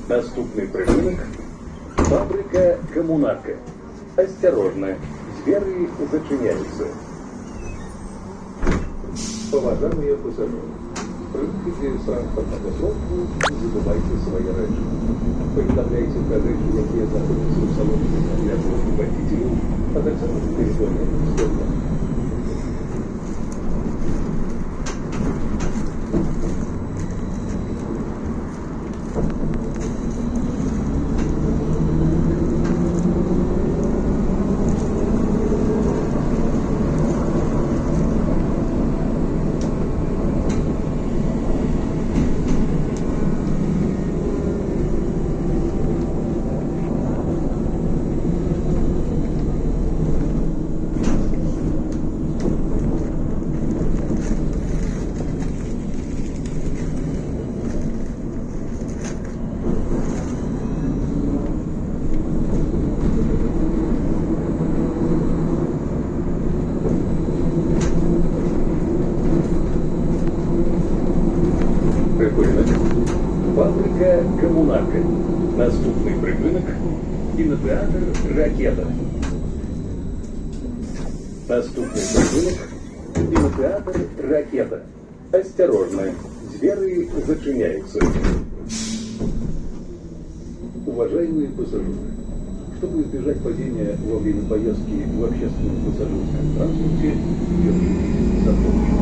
Наступный прыжок. Фабрика «Коммунарка». Осторожно, двери зачиняются. Уважаемые пассажиры, прыгайте с транспортного сродку, не забывайте свои речи. Повідомляйте про речі, які знаходяться у салоні для водителів, а також територіальних сторони. Фабрика «Коммунарка». Наступный прыгунок. Кинотеатр «Ракета». Наступный прыгунок. Кинотеатр «Ракета». Осторожно, двери зачиняются. Уважаемые пассажиры, чтобы избежать падения во время поездки в общественном пассажирском транспорте, держитесь за помощь.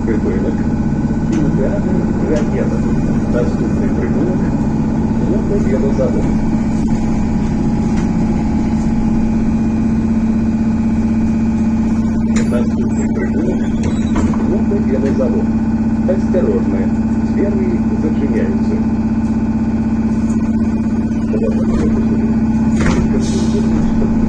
Прыгунок. Кинотеатр «Ракета». Наступный прыгунок. Лука-Белозавод. Наступный прыгунок. Лука-Белозавод. Осторожно, двери зачиняются. Уважаемые пассажиры,